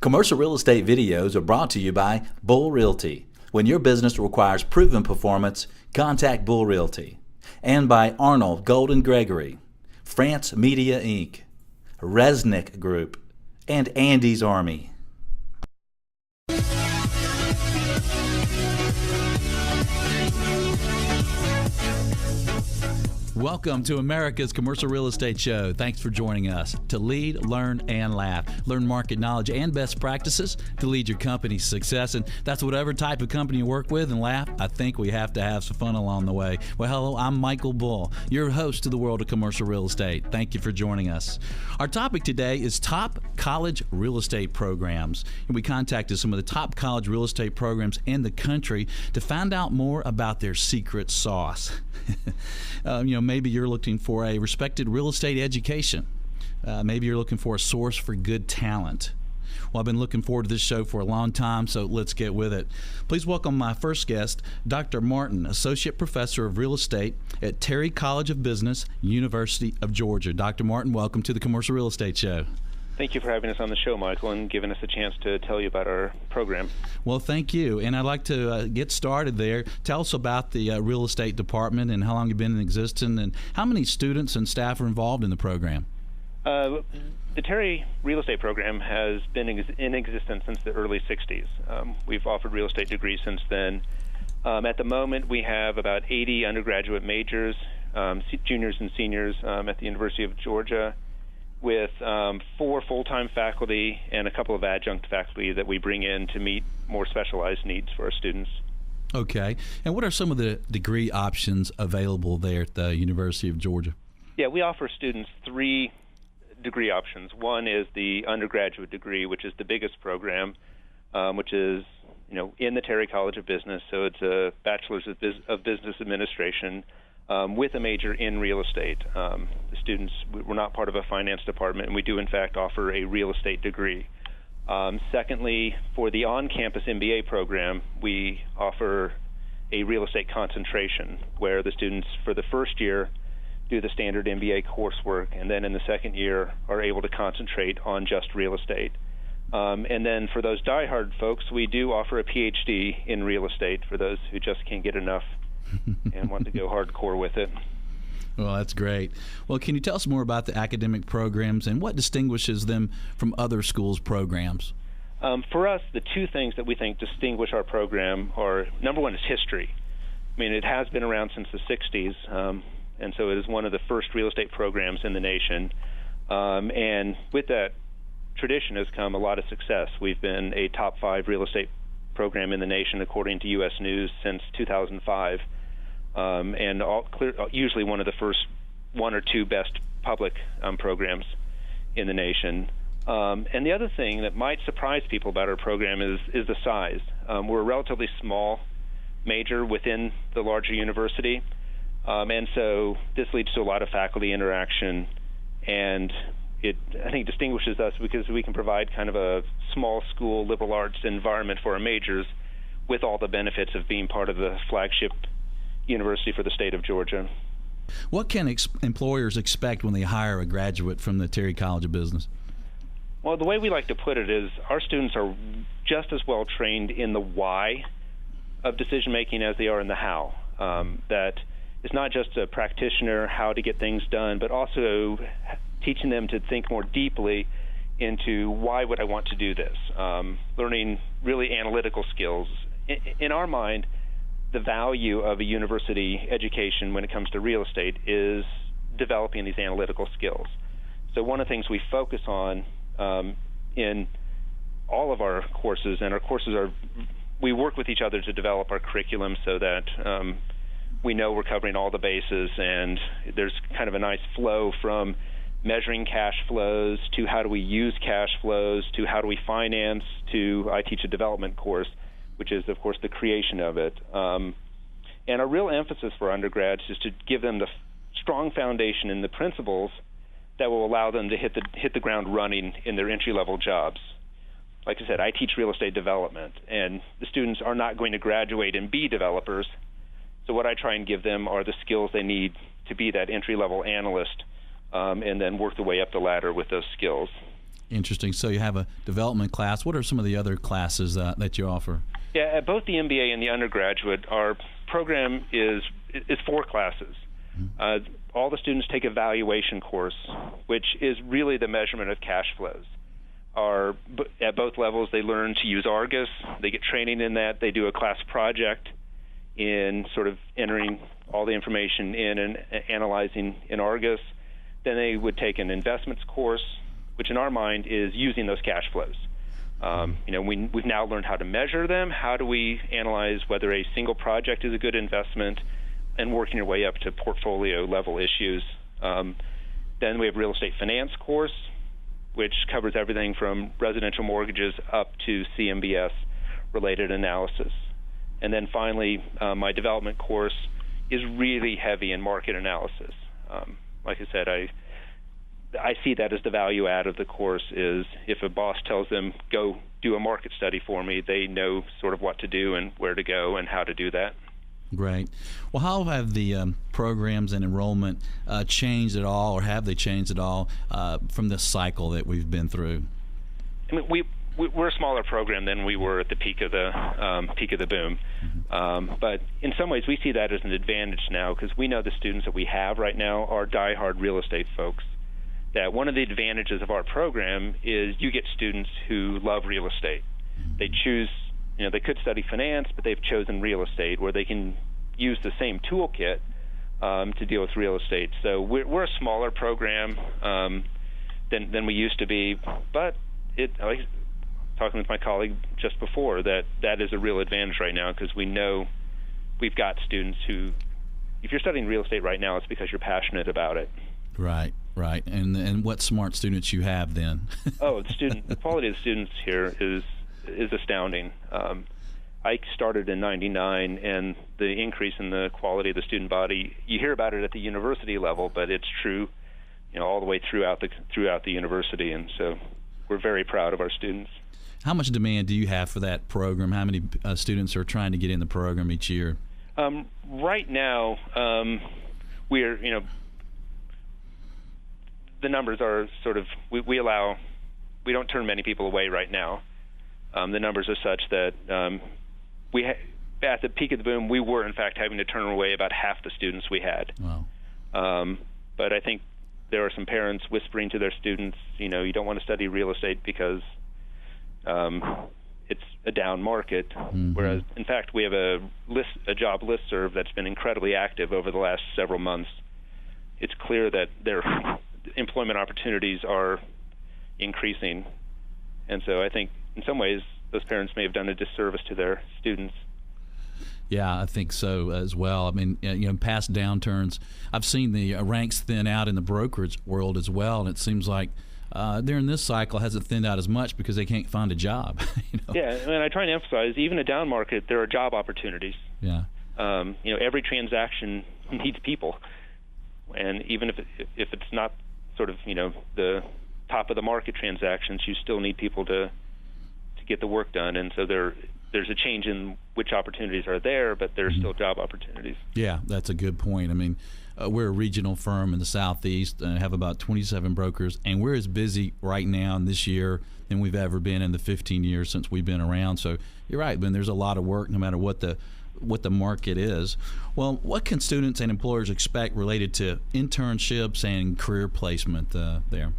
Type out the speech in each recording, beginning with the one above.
Commercial real estate videos are brought to you by Bull Realty. When your business requires proven performance, contact Bull Realty. And by Arnold Golden Gregory, France Media Inc., Resnick Group, and Andy's Army. Welcome to America's Commercial Real Estate Show. Thanks for joining us to lead, learn, and laugh. Learn market knowledge and best practices to lead your company's success. And that's whatever type of company you work with and laugh. I think we have to have some fun along the way. Well, hello, I'm Michael Bull, your host to the world of commercial real estate. Thank you for joining us. Our topic today is top college real estate programs. And we contacted some of the top college real estate programs in the country to find out more about their secret sauce. Maybe you're looking for a respected real estate education. Maybe you're looking for a source for good talent. Well, I've been looking forward to this show for a long time, so let's get with it. Please welcome my first guest, Dr. Martin, Associate Professor of Real Estate at Terry College of Business, University of Georgia. Dr. Martin, welcome to the Commercial Real Estate Show. Thank you for having us on the show, Michael, and giving us a chance to tell you about our program. Well, thank you. And I'd like to get started there. Tell us about the real estate department and how long you've been in existence and how many students and staff are involved in the program. The Terry Real Estate Program has been in existence since the early 60s. We've offered real estate degrees since then. At the moment, we have about 80 undergraduate majors, juniors and seniors at the University of Georgia, with 4 full-time faculty and a couple of adjunct faculty that we bring in to meet more specialized needs for our students. Okay. And what are some of the degree options available there at the University of Georgia? Yeah, we offer students 3 degree options. One is the undergraduate degree, which is the biggest program, which is in the Terry College of Business. So it's a bachelor's of business administration with a major in real estate. The students, we're not part of a finance department, and we do in fact offer a real estate degree. Secondly, for the on-campus MBA program, we offer a real estate concentration, where the students for the first year do the standard MBA coursework, and then in the second year are able to concentrate on just real estate. And then for those diehard folks, we do offer a PhD in real estate for those who just can't get enough and want to go hardcore with it. Well, that's great. Well, can you tell us more about the academic programs and what distinguishes them from other schools' programs? For us, the 2 things that we think distinguish our program are, number one, is history. I mean, it has been around since the 60s, and so it is one of the first real estate programs in the nation. And with that tradition has come a lot of success. We've been a top 5 real estate program in the nation, according to U.S. News, since 2005. And usually one of the first 1 or 2 best public programs in the nation. And the other thing that might surprise people about our program is the size. We're a relatively small major within the larger university, and so this leads to a lot of faculty interaction, and it, I think, distinguishes us because we can provide kind of a small school liberal arts environment for our majors with all the benefits of being part of the flagship university for the state of Georgia. What can employers expect when they hire a graduate from the Terry College of Business? Well, the way we like to put it is our students are just as well trained in the why of decision making as they are in the how. That it's not just a practitioner, how to get things done, but also teaching them to think more deeply into why would I want to do this, learning really analytical skills. In our mind, the value of a university education when it comes to real estate is developing these analytical skills. So one of the things we focus on in all of our courses, and our courses are, we work with each other to develop our curriculum so that we know we're covering all the bases, and there's kind of a nice flow from measuring cash flows to how do we use cash flows to how do we finance to I teach a development course, which is, of course, the creation of it. And our real emphasis for undergrads is to give them the strong foundation in the principles that will allow them to hit the ground running in their entry-level jobs. Like I said, I teach real estate development, and the students are not going to graduate and be developers. So what I try and give them are the skills they need to be that entry-level analyst, and then work their way up the ladder with those skills. Interesting. So you have a development class. What are some of the other classes that you offer? Yeah, at both the MBA and the undergraduate, our program is 4 classes. All the students take a valuation course, which is really the measurement of cash flows. At both levels, they learn to use Argus. They get training in that. They do a class project in sort of entering all the information in and analyzing in Argus. Then they would take an investments course, which in our mind is using those cash flows. We've now learned how to measure them. How do we analyze whether a single project is a good investment, and working your way up to portfolio level issues. Then we have real estate finance course, which covers everything from residential mortgages up to CMBS related analysis. And then finally, my development course is really heavy in market analysis. Like I said, I see that as the value add of the course is if a boss tells them, go do a market study for me, they know sort of what to do and where to go and how to do that. Great. Well, how have the programs and enrollment changed at all, or have they changed at all from this cycle that we've been through? I mean, we're a smaller program than we were at the peak of the boom, but in some ways we see that as an advantage now because we know the students that we have right now are diehard real estate folks. That one of the advantages of our program is you get students who love real estate. They choose. They could study finance, but they've chosen real estate, where they can use the same toolkit to deal with real estate. So we're a smaller program than we used to be, but like talking with my colleague just before, that is a real advantage right now because we know we've got students who, if you're studying real estate right now, it's because you're passionate about it. Right. And what smart students you have then? The quality of the students here is astounding. I started in '99, and the increase in the quality of the student body, you hear about it at the university level, but it's true, all the way throughout the university, and so we're very proud of our students. How much demand do you have for that program? How many students are trying to get in the program each year? Right now, we're, the numbers are sort of, we don't turn many people away right now. The numbers are such that at the peak of the boom, we were in fact having to turn away about half the students we had. Wow. But I think there are some parents whispering to their students, you don't want to study real estate because it's a down market. Mm-hmm. Whereas, in fact, we have a job listserv that's been incredibly active over the last several months. It's clear that their employment opportunities are increasing. And so I think in some ways those parents may have done a disservice to their students. Yeah, I think so as well. I mean, in past downturns, I've seen the ranks thin out in the brokerage world as well, and it seems like during this cycle hasn't thinned out as much because they can't find a job. Yeah, and I try and emphasize, even a down market, there are job opportunities. Yeah. Every transaction needs people, and even if it's not sort of the top of the market transactions, you still need people to get the work done, and so there's a change in which opportunities are there, but there's still job opportunities. Yeah, that's a good point. I mean, we're a regional firm in the Southeast and have about 27 brokers, and we're as busy right now in this year than we've ever been in the 15 years since we've been around. So you're right, Ben, there's a lot of work no matter what the market is. Well, what can students and employers expect related to internships and career placement there?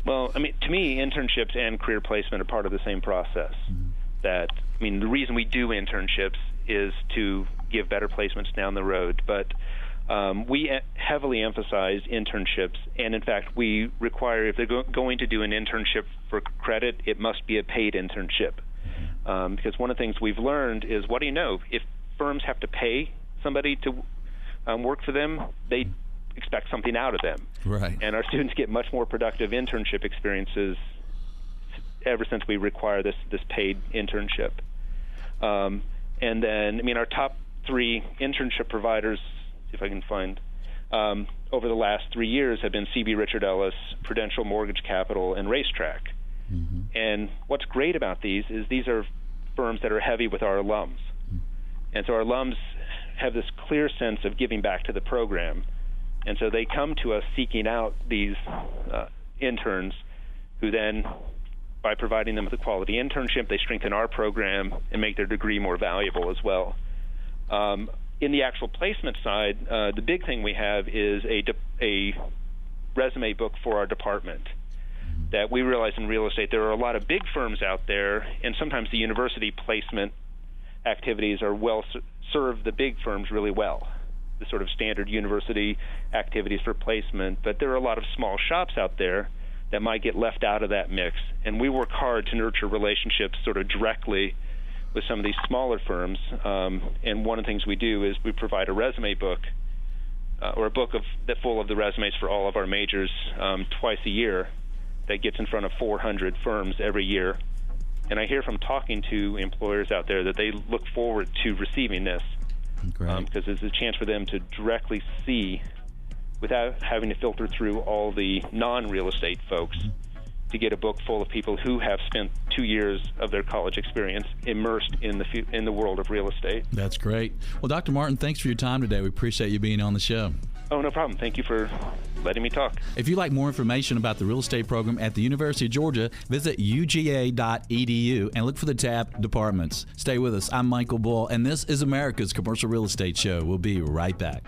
Well, to me, internships and career placement are part of the same process. Mm-hmm. The reason we do internships is to give better placements down the road, but we heavily emphasize internships, and in fact, we require, if they're going to do an internship for credit, it must be a paid internship. Mm-hmm. Because one of the things we've learned is, what do you know? If firms have to pay somebody to work for them, they expect something out of them. Right. And our students get much more productive internship experiences ever since we require this paid internship. And then, our top 3 internship providers, if I can find, over the last 3 years have been C.B. Richard Ellis, Prudential Mortgage Capital, and Racetrack. Mm-hmm. And what's great about these is these are firms that are heavy with our alums. Mm-hmm. And so our alums have this clear sense of giving back to the program. And so they come to us seeking out these interns who then, by providing them with a quality internship, they strengthen our program and make their degree more valuable as well. In the actual placement side, the big thing we have is a resume book for our department. That we realize in real estate there are a lot of big firms out there, and sometimes the university placement activities are serve the big firms really well, the sort of standard university activities for placement. But there are a lot of small shops out there that might get left out of that mix, and we work hard to nurture relationships sort of directly with some of these smaller firms. And one of the things we do is we provide a resume book, or a book full of the resumes for all of our majors twice a year, that gets in front of 400 firms every year. And I hear from talking to employers out there that they look forward to receiving this, because it's a chance for them to directly see, without having to filter through all the non-real estate folks, to get a book full of people who have spent 2 years of their college experience immersed in the world of real estate. That's great. Well, Dr. Martin, thanks for your time today. We appreciate you being on the show. Oh, no problem. Thank you for letting me talk. If you'd like more information about the real estate program at the University of Georgia, visit uga.edu and look for the tab Departments. Stay with us. I'm Michael Bull, and this is America's Commercial Real Estate Show. We'll be right back.